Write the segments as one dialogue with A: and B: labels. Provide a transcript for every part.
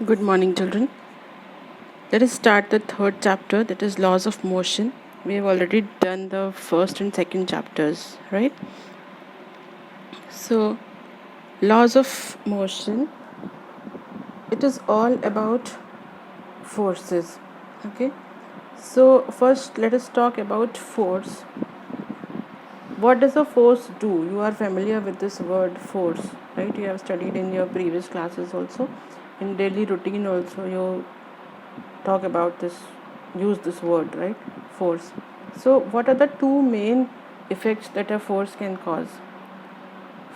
A: Good morning, children. Let us start the third chapter, that is laws of motion. We have already done the first and second chapters, right? So, laws of motion, it is all about forces. Okay. So, first let us talk about force. What does a force do? You are familiar with this word force, right? You have studied in your previous classes also. In daily routine also, you talk about this, use this word, right? Force. So what are the two main effects that a force can cause?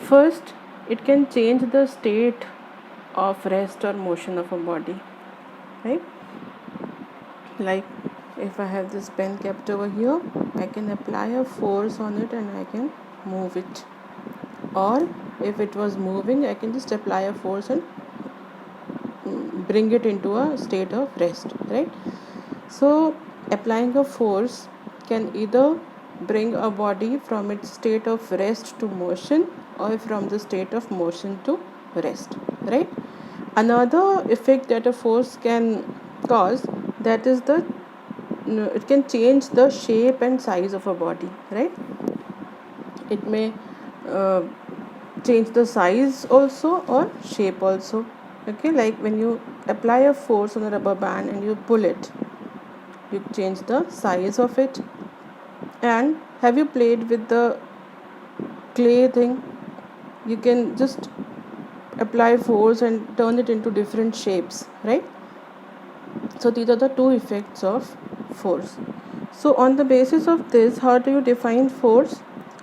A: First, it can change the state of rest or motion of a body, right? Like if I have this pen kept over here, I can apply a force on it and I can move it. Or if it was moving, I can just apply a force and bring it into a state of rest, right? So applying a force can either bring a body from its state of rest to motion or from the state of motion to rest, right? Another effect that a force can cause, that is it can change the shape and size of a body, right? It may uh, change the size also or shape also. Okay, like when you apply a force on a rubber band and you pull it, you change the size of it. And have you played with the clay thing? You can just apply force and turn it into different shapes, right? So these are the two effects of force. So on the basis of this, how do you define force?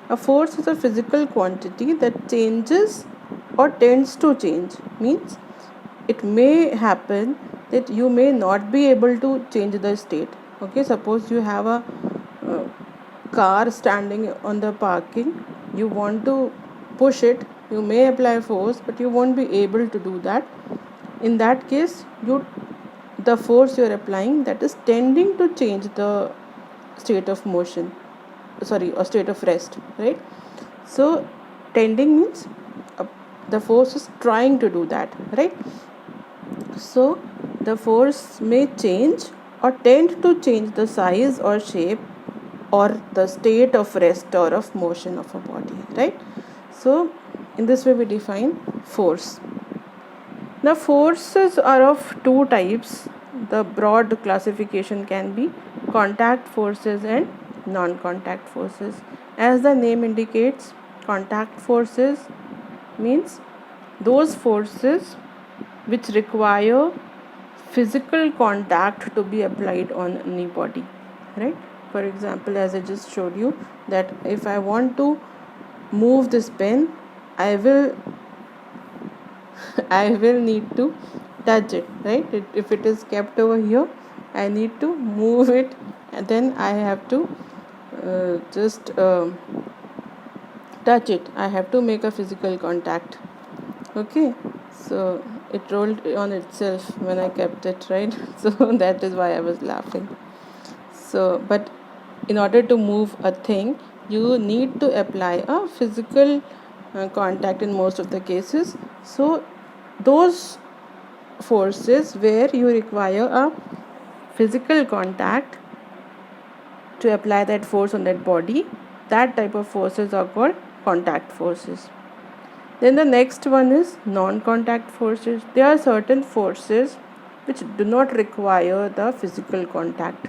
A: A force is a physical quantity that changes or tends to change. Means it may happen that you may not be able to change the state. Okay, suppose you have a car standing on the parking, you want to push it, you may apply force, but you won't be able to do that. In that case, the force you are applying, that is tending to change the state of motion, or state of rest, right? So tending means the force is trying to do that, right? So the force may change or tend to change the size or shape or the state of rest or of motion of a body, right? So in this way we define force. Now forces are of two types. The broad classification can be contact forces and non-contact forces. As the name indicates, contact forces means those forces which require physical contact to be applied on any body, right? For example, as I just showed you, that if I want to move this pen, I will need to touch it, right? If it is kept over here, I need to move it, and then I have to just touch it. I have to make a physical contact. Okay, so it rolled on itself when I kept it, right? So that is why I was laughing. So but in order to move a thing, you need to apply a physical contact in most of the cases. So those forces where you require a physical contact to apply that force on that body, that type of forces are called contact forces. Then the next one is non-contact forces. There are certain forces which do not require the physical contact.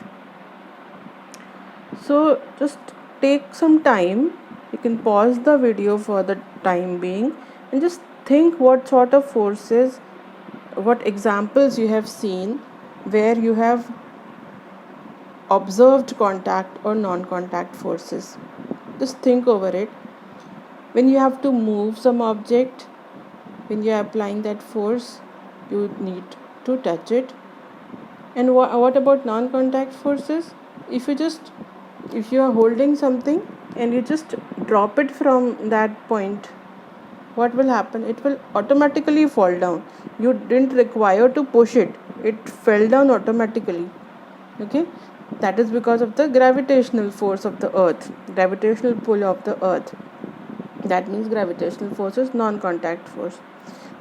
A: So just take some time. You can pause the video for the time being and just think what sort of forces, what examples you have seen where you have observed contact or non-contact forces. Just think over it. When you have to move some object, when you are applying that force, you need to touch it. And what about non-contact forces? If you are holding something and you just drop it from that point, what will happen? It will automatically fall down. You didn't require to push it. It fell down automatically. Okay, that is because of the gravitational force of the earth, gravitational pull of the earth. That means gravitational force is non-contact force.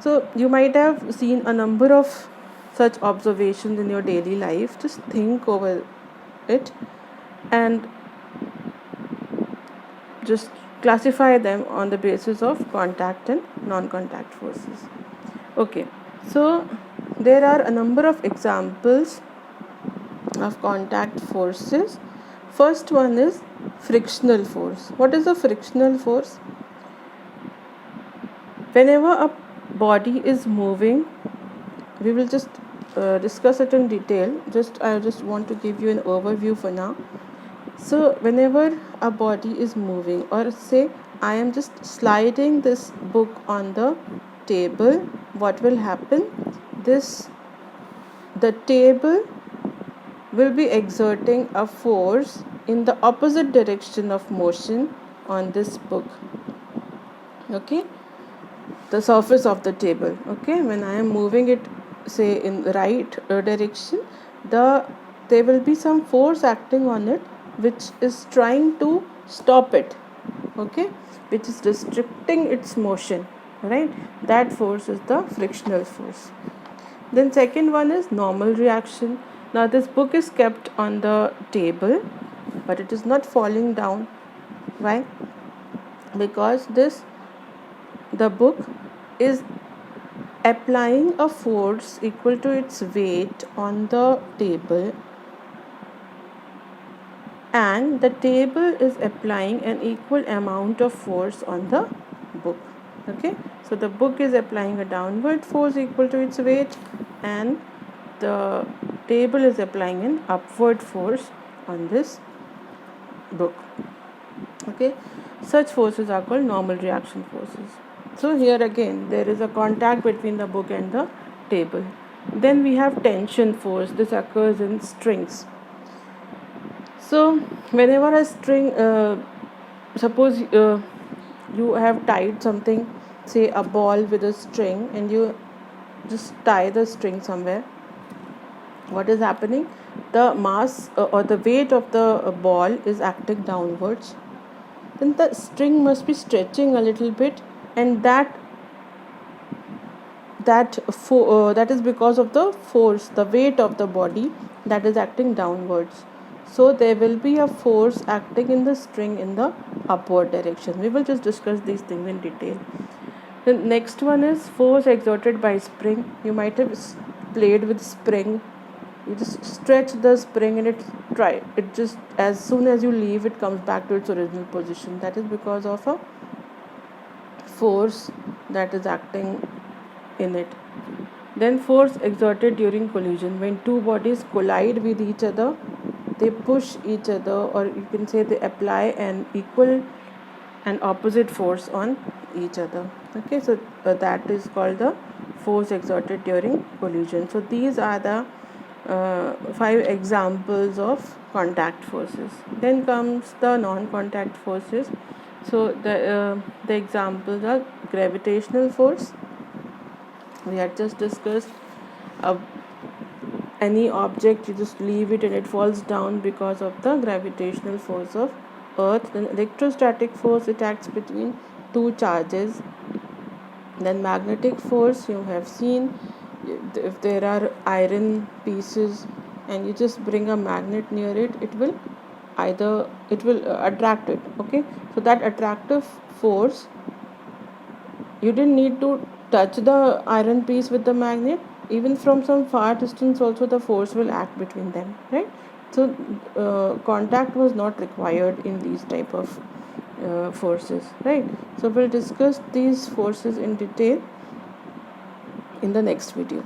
A: So you might have seen a number of such observations in your daily life, just think over it and just classify them on the basis of contact and non-contact forces. Okay, so there are a number of examples of contact forces. First one is frictional force. What is a frictional force? Whenever a body is moving, we will just discuss it in detail. I just want to give you an overview for now. So whenever a body is moving, or say I am just sliding this book on the table, what will happen? The table will be exerting a force in the opposite direction of motion on this book. Okay, the surface of the table. Okay, when I am moving it, say in the right direction, there will be some force acting on it which is trying to stop it. Okay, which is restricting its motion, right? That force is the frictional force. Then second one is normal reaction. Now this book is kept on the table, but it is not falling down. Why? Because the book is applying a force equal to its weight on the table, and the table is applying an equal amount of force on the book. Okay, so the book is applying a downward force equal to its weight, and the table is applying an upward force on this book. Okay, such forces are called normal reaction forces. So here again there is a contact between the book and the table. Then we have tension force. This occurs in strings. So whenever a string, suppose you have tied something, say a ball with a string, and you just tie the string somewhere, what is happening? The mass or the weight of the ball is acting downwards. Then the string must be stretching a little bit, and that is because of the force, the weight of the body that is acting downwards. So there will be a force acting in the string in the upward direction. We will just discuss these things in detail. The next one is force exerted by spring. You might have played with spring. You just stretch the spring and it just, as soon as you leave, it comes back to its original position. That is because of a force that is acting in it. Then force exerted during collision. When two bodies collide with each other, they push each other, or you can say they apply an equal and opposite force on each other. Okay, so that is called the force exerted during collision. So these are the 5 examples of contact forces. Then comes the non-contact forces. So the examples are gravitational force. We had just discussed any object, you just leave it and it falls down because of the gravitational force of earth. Then electrostatic force, it acts between two charges. Then magnetic force, you have seen, if there are iron pieces and you just bring a magnet near it, it will attract it. Okay, so that attractive force, you didn't need to touch the iron piece with the magnet. Even from some far distance also the force will act between them, right? So contact was not required in these type of forces, right? So we'll discuss these forces in detail in the next video.